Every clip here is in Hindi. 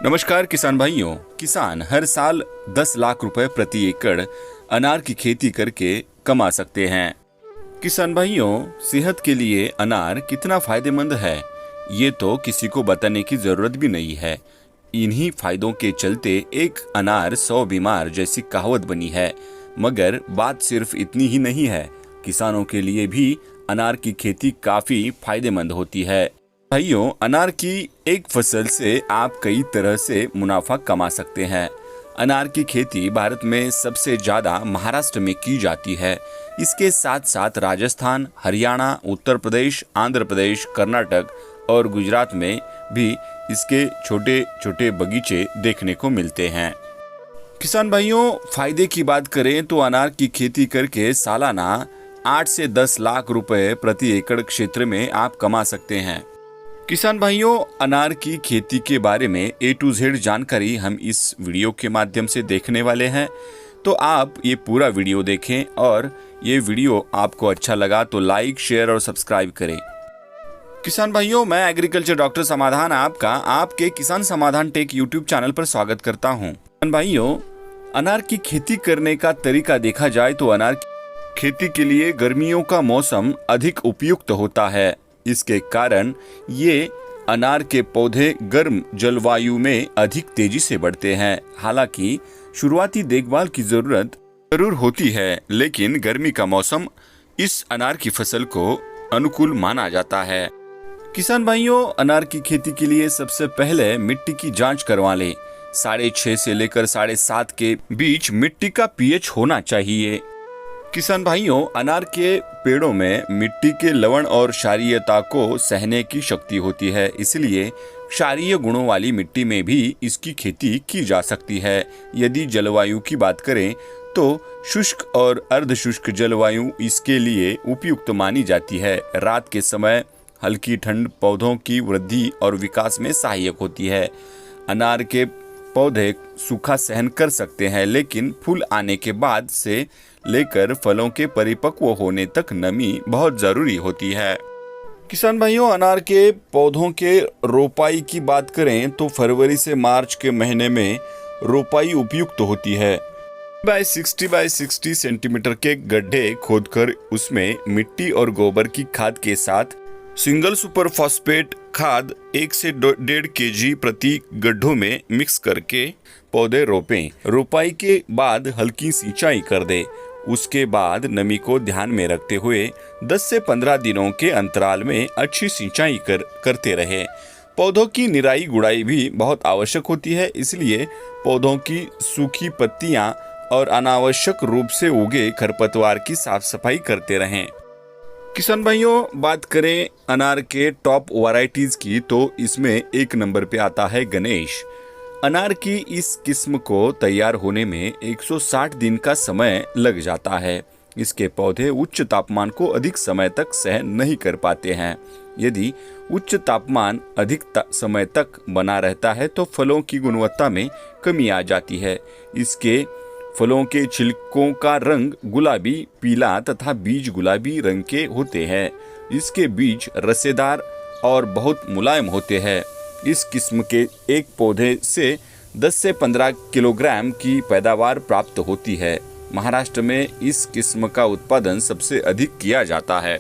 नमस्कार किसान भाइयों। किसान हर साल 10 लाख रुपए प्रति एकड़ अनार की खेती करके कमा सकते हैं। किसान भाइयों, सेहत के लिए अनार कितना फायदेमंद है ये तो किसी को बताने की जरूरत भी नहीं है। इन्हीं फायदों के चलते एक अनार 100 बीमार जैसी कहावत बनी है। मगर बात सिर्फ इतनी ही नहीं है, किसानों के लिए भी अनार की खेती काफी फायदेमंद होती है। भाइयों, अनार की एक फसल से आप कई तरह से मुनाफा कमा सकते हैं। अनार की खेती भारत में सबसे ज्यादा महाराष्ट्र में की जाती है। इसके साथ साथ राजस्थान, हरियाणा, उत्तर प्रदेश, आंध्र प्रदेश, कर्नाटक और गुजरात में भी इसके छोटे छोटे बगीचे देखने को मिलते हैं। किसान भाइयों, फायदे की बात करें तो अनार की खेती करके सालाना 8 से 10 लाख रुपए प्रति एकड़ क्षेत्र में आप कमा सकते हैं। किसान भाइयों, अनार की खेती के बारे में A to Z जानकारी हम इस वीडियो के माध्यम से देखने वाले हैं, तो आप ये पूरा वीडियो देखें और ये वीडियो आपको अच्छा लगा तो लाइक, शेयर और सब्सक्राइब करें। किसान भाइयों, मैं एग्रीकल्चर डॉक्टर समाधान आपका आपके किसान समाधान टेक यूट्यूब चैनल पर स्वागत करता हूँ। किसान भाइयों, अनार की खेती करने का तरीका देखा जाए तो अनार की खेती के लिए गर्मियों का मौसम अधिक उपयुक्त होता है। इसके कारण ये अनार के पौधे गर्म जलवायु में अधिक तेजी से बढ़ते हैं। हालांकि शुरुआती देखभाल की जरूरत जरूर होती है, लेकिन गर्मी का मौसम इस अनार की फसल को अनुकूल माना जाता है। किसान भाइयों, अनार की खेती के लिए सबसे पहले मिट्टी की जांच करवा लें। 6.5 से लेकर 7.5 के बीच मिट्टी का पीएच होना चाहिए। किसान भाइयों, अनार के पेड़ों में मिट्टी के लवण और क्षारीयता को सहने की शक्ति होती है, इसलिए क्षारीय गुणों वाली मिट्टी में भी इसकी खेती की जा सकती है। यदि जलवायु की बात करें तो शुष्क और अर्धशुष्क जलवायु इसके लिए उपयुक्त मानी जाती है। रात के समय हल्की ठंड पौधों की वृद्धि और विकास में सहायक होती है। अनार के पौधे सूखा सहन कर सकते हैं, लेकिन फूल आने के बाद से लेकर फलों के परिपक्व होने तक नमी बहुत जरूरी होती है। किसान भाइयों, अनार के पौधों के रोपाई की बात करें तो फरवरी से मार्च के महीने में रोपाई उपयुक्त होती है। 60 बाय 60 सेंटीमीटर के गड्ढे खोदकर उसमें मिट्टी और गोबर की खाद के साथ सिंगल सुपर फॉस्फेट खाद 1 से 1.5 kg प्रति गड्ढों में मिक्स करके पौधे रोपें। रोपाई के बाद हल्की सिंचाई कर दें। उसके बाद नमी को ध्यान में रखते हुए 10 से 15 दिनों के अंतराल में अच्छी सिंचाई करते रहें। पौधों की निराई गुड़ाई भी बहुत आवश्यक होती है, इसलिए पौधों की सूखी पत्तियां और अनावश्यक रूप से उगे खरपतवार की साफ सफाई करते रहें। किसान भाइयों, बात करें अनार के टॉप वैरायटीज की तो इसमें 1 नंबर पे आता है गणेश। अनार की इस किस्म को तैयार होने में 160 दिन का समय लग जाता है। इसके पौधे उच्च तापमान को अधिक समय तक सहन नहीं कर पाते हैं। यदि उच्च तापमान अधिक समय तक बना रहता है तो फलों की गुणवत्ता में कमी आ जाती है। इसके फलों के छिलकों का रंग गुलाबी, पीला तथा बीज गुलाबी रंग के होते हैं। इसके बीज रसेदार और बहुत मुलायम होते हैं। इस किस्म के एक पौधे से 10 से 15 किलोग्राम की पैदावार प्राप्त होती है। महाराष्ट्र में इस किस्म का उत्पादन सबसे अधिक किया जाता है।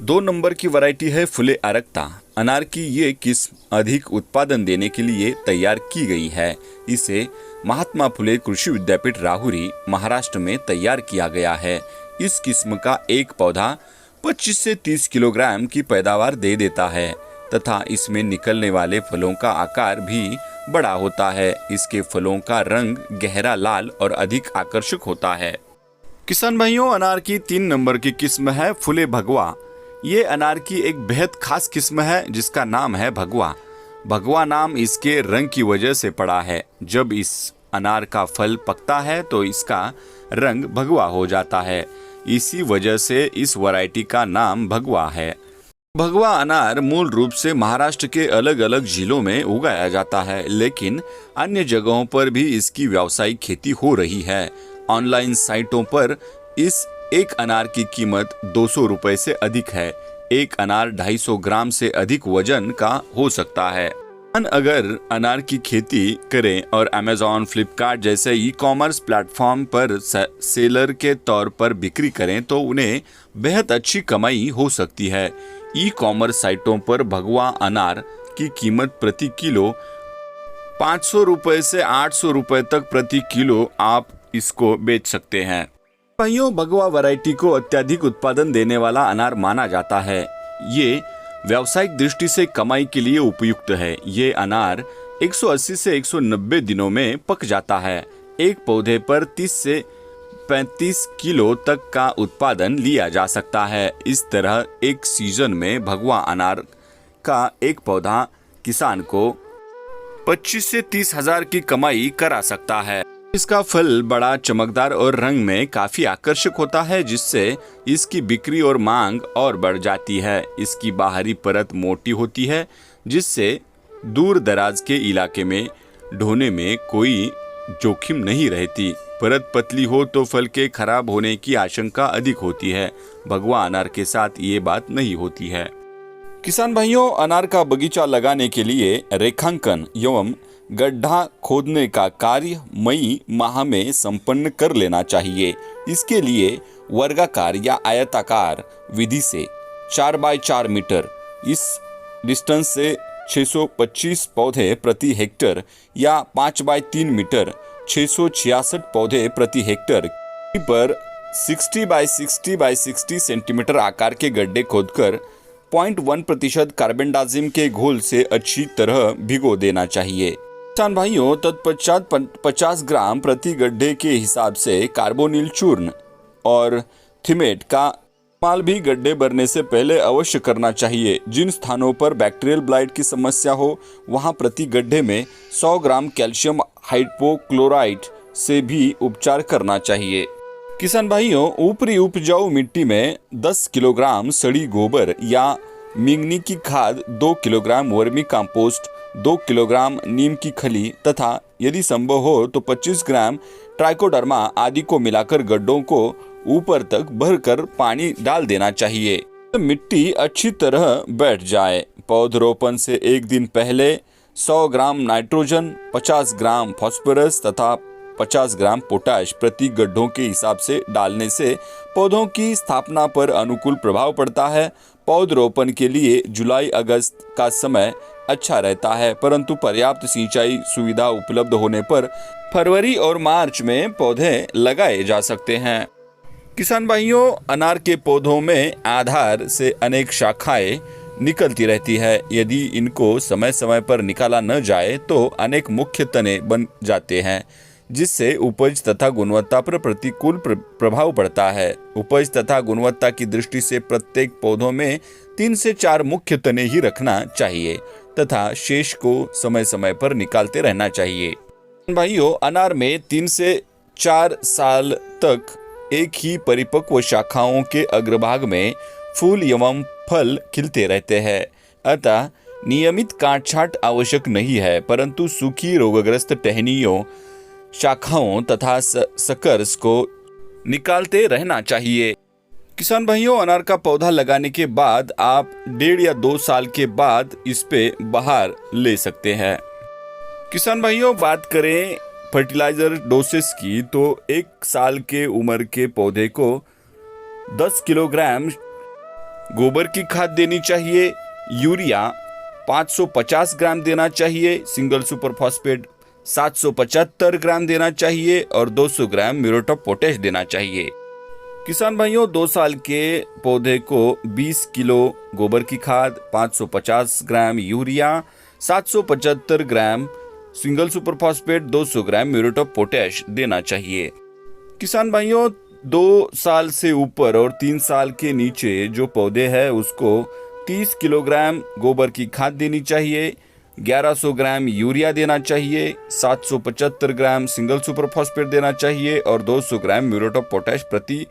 2 नंबर की वैरायटी है फुले अरक्ता। अनार की ये किस्म अधिक उत्पादन देने के लिए तैयार की गई है। इसे महात्मा फुले कृषि विद्यापीठ राहुरी, महाराष्ट्र में तैयार किया गया है। इस किस्म का एक पौधा 25 से 30 किलोग्राम की पैदावार दे देता है तथा इसमें निकलने वाले फलों का आकार भी बड़ा होता है। इसके फलों का रंग गहरा लाल और अधिक आकर्षक होता है। किसान भाइयों, अनार की 3 नंबर की किस्म है फुले भगवा। ये अनार की एक बेहद खास किस्म है जिसका नाम है भगवा। भगवा नाम इसके रंग की वजह से पड़ा है। जब इस अनार का फल पकता है तो इसका रंग भगवा हो जाता है। इसी वजह से इस वैरायटी का नाम भगवा है। भगवा अनार मूल रूप से महाराष्ट्र के अलग अलग जिलों में उगाया जाता है, लेकिन अन्य जगहों पर भी इसकी व्यावसायिक खेती हो रही है। ऑनलाइन साइटों पर इस एक अनार की कीमत 200 रुपए से अधिक है। एक अनार 250 ग्राम से अधिक वजन का हो सकता है। अगर अनार की खेती करें और अमेज़ॉन, फ्लिपकार्ट जैसे ई कॉमर्स प्लेटफॉर्म पर सेलर के तौर पर बिक्री करें तो उन्हें बेहद अच्छी कमाई हो सकती है। ई कॉमर्स साइटों पर भगवा अनार की कीमत प्रति किलो 500 रुपए से 800 रुपए तक प्रति किलो आप इसको बेच सकते हैं। भाइयों, भगवा वैरायटी को अत्यधिक उत्पादन देने वाला अनार माना जाता है। ये व्यावसायिक दृष्टि से कमाई के लिए उपयुक्त है। ये अनार 180 से 190 दिनों में पक जाता है। एक पौधे पर 30 से 35 किलो तक का उत्पादन लिया जा सकता है। इस तरह एक सीजन में भगवा अनार का एक पौधा किसान को 25 से 30 हजार की कमाई करा सकता है। इसका फल बड़ा, चमकदार और रंग में काफी आकर्षक होता है, जिससे इसकी बिक्री और मांग और बढ़ जाती है। इसकी बाहरी परत मोटी होती है, जिससे दूर दराज के इलाके में ढोने में कोई जोखिम नहीं रहती। परत पतली हो तो फल के खराब होने की आशंका अधिक होती है। भगवा अनार के साथ ये बात नहीं होती है। किसान भाइयों, अनार का बगीचा लगाने के लिए रेखांकन एवं गड्ढा खोदने का कार्य मई माह में संपन्न कर लेना चाहिए। इसके लिए वर्गाकार या आयताकार विधि से 4 बाय 4 मीटर इस डिस्टेंस से 625 पौधे प्रति हेक्टर या 5 बाय 3 मीटर 666 पौधे प्रति हेक्टर पर 60 बाय 60 बाय 60 सेंटीमीटर आकार के गड्ढे खोदकर 0.1% कार्बेंडाजिम के घोल से अच्छी तरह भिगो देना चाहिए। किसान भाइयों, तत्पश्चात 50 ग्राम प्रति गड्ढे के हिसाब से कार्बोनिल चूर्ण और थिमेट का इस्तेमाल भी गड्ढे भरने से पहले अवश्य करना चाहिए। जिन स्थानों पर बैक्टीरियल ब्लाइट की समस्या हो वहां प्रति गड्ढे में 100 ग्राम कैल्शियम हाइपोक्लोराइट से भी उपचार करना चाहिए। किसान भाइयों, ऊपरी उपजाऊ मिट्टी में 10 किलोग्राम सड़ी गोबर या मिंगनी की खाद, 2 किलोग्राम वर्मी कंपोस्ट, 2 किलोग्राम नीम की खली तथा यदि संभव हो तो 25 ग्राम ट्राइकोडर्मा आदि को मिलाकर गड्ढों को ऊपर तक भरकर पानी डाल देना चाहिए। मिट्टी अच्छी तरह बैठ जाए। पौधरोपण से एक दिन पहले 100 ग्राम नाइट्रोजन, 50 ग्राम फास्फोरस तथा 50 ग्राम पोटाश प्रति गड्ढों के हिसाब से डालने से पौधों की स्थापना पर अनुकूल प्रभाव पड़ता है। पौधरोपण के लिए जुलाई अगस्त का समय अच्छा रहता है, परंतु पर्याप्त सिंचाई सुविधा उपलब्ध होने पर फरवरी और मार्च में पौधे लगाए जा सकते हैं। किसान भाइयों, अनार के पौधों में आधार से अनेक शाखाएं निकलती रहती है। यदि इनको समय समय पर निकाला न जाए तो अनेक मुख्य तने बन जाते हैं, जिससे उपज तथा गुणवत्ता पर प्रतिकूल प्रभाव पड़ता है। उपज तथा गुणवत्ता की दृष्टि से प्रत्येक पौधों में 3 से 4 मुख्य तने ही रखना चाहिए तथा शेष को समय समय पर निकालते रहना चाहिए। भाइयों, अनार में 3 से 4 साल तक एक ही परिपक्व शाखाओं के अग्रभाग में फूल एवं फल खिलते रहते हैं, अतः नियमित काटछांट आवश्यक नहीं है, परंतु सूखी रोगग्रस्त टहनियों, शाखाओं तथा सकर्स को निकालते रहना चाहिए। किसान भाइयों, अनार का पौधा लगाने के बाद आप 1.5 या 2 साल के बाद इस पे बाहर ले सकते हैं। किसान भाइयों, बात करें फर्टिलाइजर डोसेस की तो 1 साल के उम्र के पौधे को 10 किलोग्राम गोबर की खाद देनी चाहिए, यूरिया 550 ग्राम देना चाहिए, सिंगल सुपर फॉस्फेट 775 ग्राम देना चाहिए और 200 ग्राम म्यूरेट ऑफ पोटैश देना चाहिए। किसान भाइयों, 2 साल के पौधे को 20 किलो गोबर की खाद, 550 gram urea, 775 gram single super phosphate, 200 gram muriate of potash देना चाहिए। किसान भाइयों, 2 साल से ऊपर और 3 साल के नीचे जो पौधे हैं उसको 30 किलोग्राम गोबर की खाद देनी चाहिए, 1100 ग्राम यूरिया देना चाहिए, 775 ग्राम सिंगल सुपर फॉस्फेट देना चाहिए और 200 ग्राम म्यूरेट ऑफ पोटैश प्रति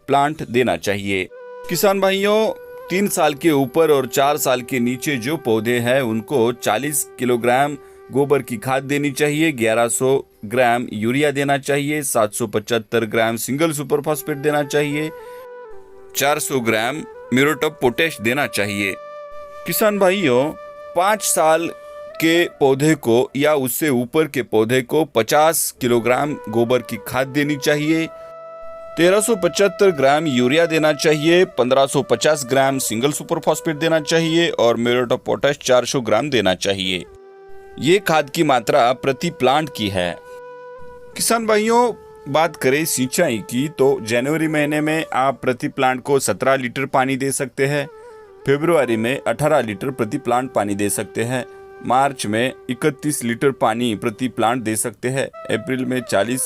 प्लांट देना चाहिए। किसान भाइयों, 3 साल के ऊपर और 4 साल के नीचे जो पौधे हैं उनको 40 किलोग्राम गोबर की खाद देनी चाहिए, 1100 ग्राम यूरिया देना चाहिए, 775 ग्राम सिंगल सुपर फॉस्फेट देना चाहिए, 400 ग्राम म्यूरेट ऑफ पोटैश देना चाहिए। किसान भाइयों, 5 साल के पौधे को या उससे ऊपर के पौधे को 50 किलोग्राम गोबर की खाद देनी चाहिए, 1375 ग्राम यूरिया देना चाहिए, 1550 ग्राम सिंगल सुपर फॉस्फेट देना चाहिए और म्यूरेट ऑफ पोटाश 400 ग्राम देना चाहिए। ये खाद की मात्रा प्रति प्लांट की है। किसान भाइयों, बात करें सिंचाई की तो जनवरी महीने में आप प्रति प्लांट को 17 लीटर पानी दे सकते हैं, फरवरी में 18 लीटर प्रति प्लांट पानी दे सकते हैं, मार्च में 31 लीटर पानी प्रति प्लांट दे सकते हैं, अप्रैल में 40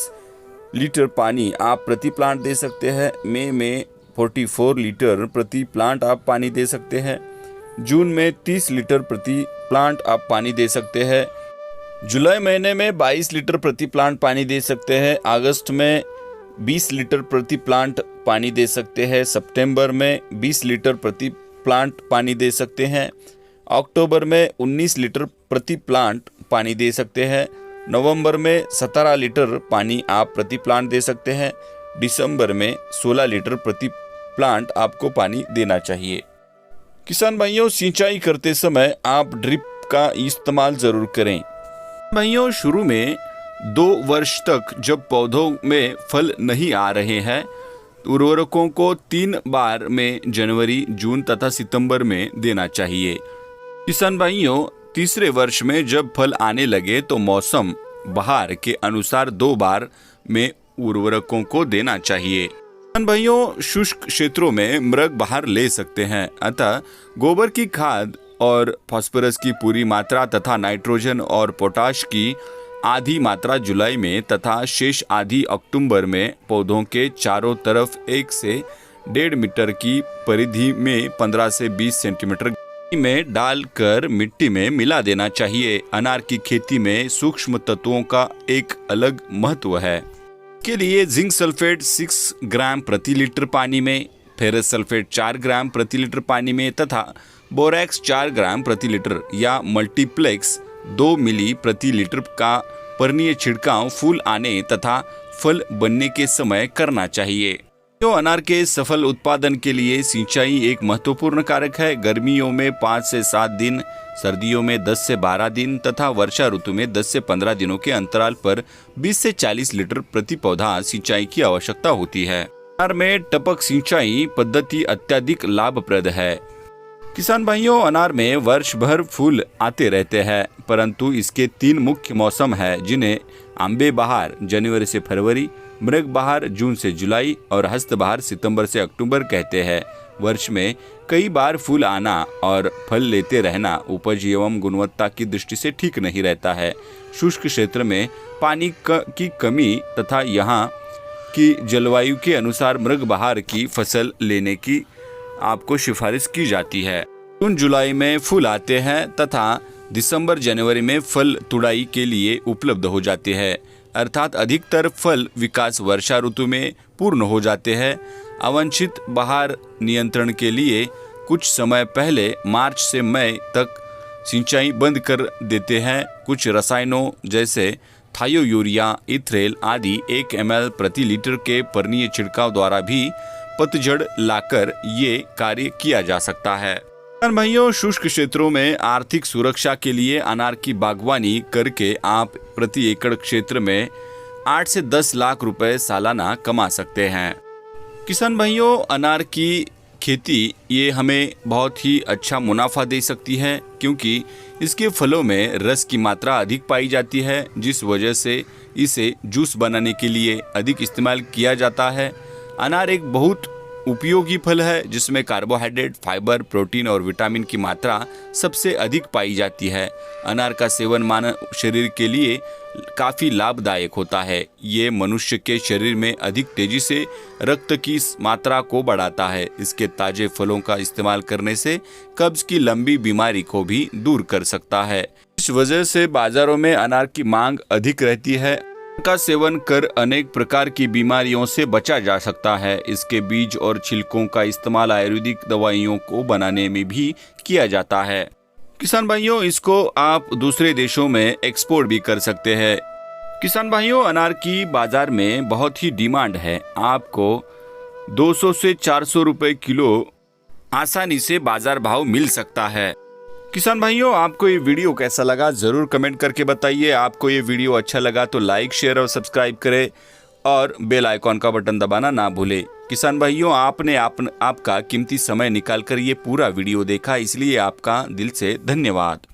लीटर पानी आप प्रति प्लांट दे सकते हैं, मई में 44 लीटर प्रति प्लांट आप पानी दे सकते हैं, जून में 30 लीटर प्रति प्लांट आप पानी दे सकते हैं, जुलाई महीने में 22 लीटर प्रति प्लांट पानी दे सकते हैं, अगस्त में 20 लीटर प्रति प्लांट पानी दे सकते हैं, सितंबर में 20 लीटर प्रति प्लांट पानी दे सकते हैं, अक्टूबर में 19 लीटर प्रति प्लांट पानी दे सकते हैं, नवंबर में 17 लीटर पानी आप प्रति प्लांट दे सकते हैं, दिसंबर में 16 लीटर प्रति प्लांट आपको पानी देना चाहिए। किसान भाइयों, सिंचाई करते समय आप ड्रिप का इस्तेमाल जरूर करें। भाइयों, शुरू में 2 वर्ष तक जब पौधों में फल नहीं आ रहे हैं, उर्वरकों को 3 बार में जनवरी, जून तथा सितंबर में देना चाहिए। किसान भाइयों, तीसरे वर्ष में जब फल आने लगे तो मौसम बहार के अनुसार 2 बार में उर्वरकों को देना चाहिए। किसान भाइयों, शुष्क क्षेत्रों में मृग बहार ले सकते हैं, अतः गोबर की खाद और फास्फोरस की पूरी मात्रा तथा नाइट्रोजन और पोटाश की आधी मात्रा जुलाई में तथा शेष आधी अक्टूबर में पौधों के चारों तरफ 1 से 1.5 मीटर की परिधि में 15 से 20 सेंटीमीटर में डालकर मिट्टी में मिला देना चाहिए। अनार की खेती में सूक्ष्म तत्वों का एक अलग महत्व है। के लिए जिंक सल्फेट 6 ग्राम प्रति लीटर पानी में, फेरस सल्फेट 4 ग्राम प्रति लीटर पानी में तथा बोरैक्स 4 ग्राम प्रति लीटर या मल्टीप्लेक्स 2 मिली प्रति लीटर का पर्णीय छिड़काव फूल आने तथा फल बनने के समय करना चाहिए। तो अनार के सफल उत्पादन के लिए सिंचाई एक महत्वपूर्ण कारक है। गर्मियों में 5 से 7 दिन, सर्दियों में 10 से 12 दिन तथा वर्षा ऋतु में 10 से 15 दिनों के अंतराल पर 20 से 40 लीटर प्रति पौधा सिंचाई की आवश्यकता होती है। अनार में टपक सिंचाई पद्धति अत्यधिक लाभप्रद है। किसान भाइयों, अनार में वर्ष भर फूल आते रहते हैं, परंतु इसके 3 मुख्य मौसम है, जिन्हें आंबे बहार जनवरी से फरवरी, मृग बहार जून से जुलाई और हस्त बहार सितंबर से अक्टूबर कहते हैं। वर्ष में कई बार फूल आना और फल लेते रहना उपज एवं गुणवत्ता की दृष्टि से ठीक नहीं रहता है। शुष्क क्षेत्र में पानी की कमी तथा यहाँ की जलवायु के अनुसार मृग बहार की फसल लेने की आपको सिफारिश की जाती है। जून जुलाई में फूल आते हैं तथा दिसंबर जनवरी में फल तुड़ाई के लिए उपलब्ध हो जाते हैं, अर्थात अधिकतर फल विकास वर्षा ऋतु में पूर्ण हो जाते हैं। अवांछित बहार नियंत्रण के लिए कुछ समय पहले मार्च से मई तक सिंचाई बंद कर देते हैं। कुछ रसायनों जैसे थायो यूरिया, इथ्रेल आदि 1 ml प्रति लीटर के पर्णीय छिड़काव द्वारा भी पतझड़ लाकर ये कार्य किया जा सकता है। किसान भाइयों, शुष्क क्षेत्रों में आर्थिक सुरक्षा के लिए अनार की बागवानी करके आप प्रति एकड़ क्षेत्र में 8 से 10 लाख रुपए सालाना कमा सकते हैं। किसान भाइयों, अनार की खेती ये हमें बहुत ही अच्छा मुनाफा दे सकती है, क्योंकि इसके फलों में रस की मात्रा अधिक पाई जाती है, जिस वजह से इसे जूस बनाने के लिए अधिक इस्तेमाल किया जाता है। अनार एक बहुत उपयोगी फल है, जिसमें कार्बोहाइड्रेट, फाइबर, प्रोटीन और विटामिन की मात्रा सबसे अधिक पाई जाती है। अनार का सेवन मानव शरीर के लिए काफ़ी लाभदायक होता है। ये मनुष्य के शरीर में अधिक तेजी से रक्त की मात्रा को बढ़ाता है। इसके ताजे फलों का इस्तेमाल करने से कब्ज की लंबी बीमारी को भी दूर कर सकता है। इस वजह से बाजारों में अनार की मांग अधिक रहती है। का सेवन कर अनेक प्रकार की बीमारियों से बचा जा सकता है। इसके बीज और छिलकों का इस्तेमाल आयुर्वेदिक दवाइयों को बनाने में भी किया जाता है। किसान भाइयों, इसको आप दूसरे देशों में एक्सपोर्ट भी कर सकते हैं। किसान भाइयों, अनार की बाजार में बहुत ही डिमांड है। आपको 200 से 400 रुपए किलो आसानी से बाजार भाव मिल सकता है। किसान भाइयों, आपको ये वीडियो कैसा लगा जरूर कमेंट करके बताइए। आपको ये वीडियो अच्छा लगा तो लाइक, शेयर और सब्सक्राइब करें और बेल आइकॉन का बटन दबाना ना भूलें। किसान भाइयों, आपने आपका कीमती समय निकालकर ये पूरा वीडियो देखा, इसलिए आपका दिल से धन्यवाद।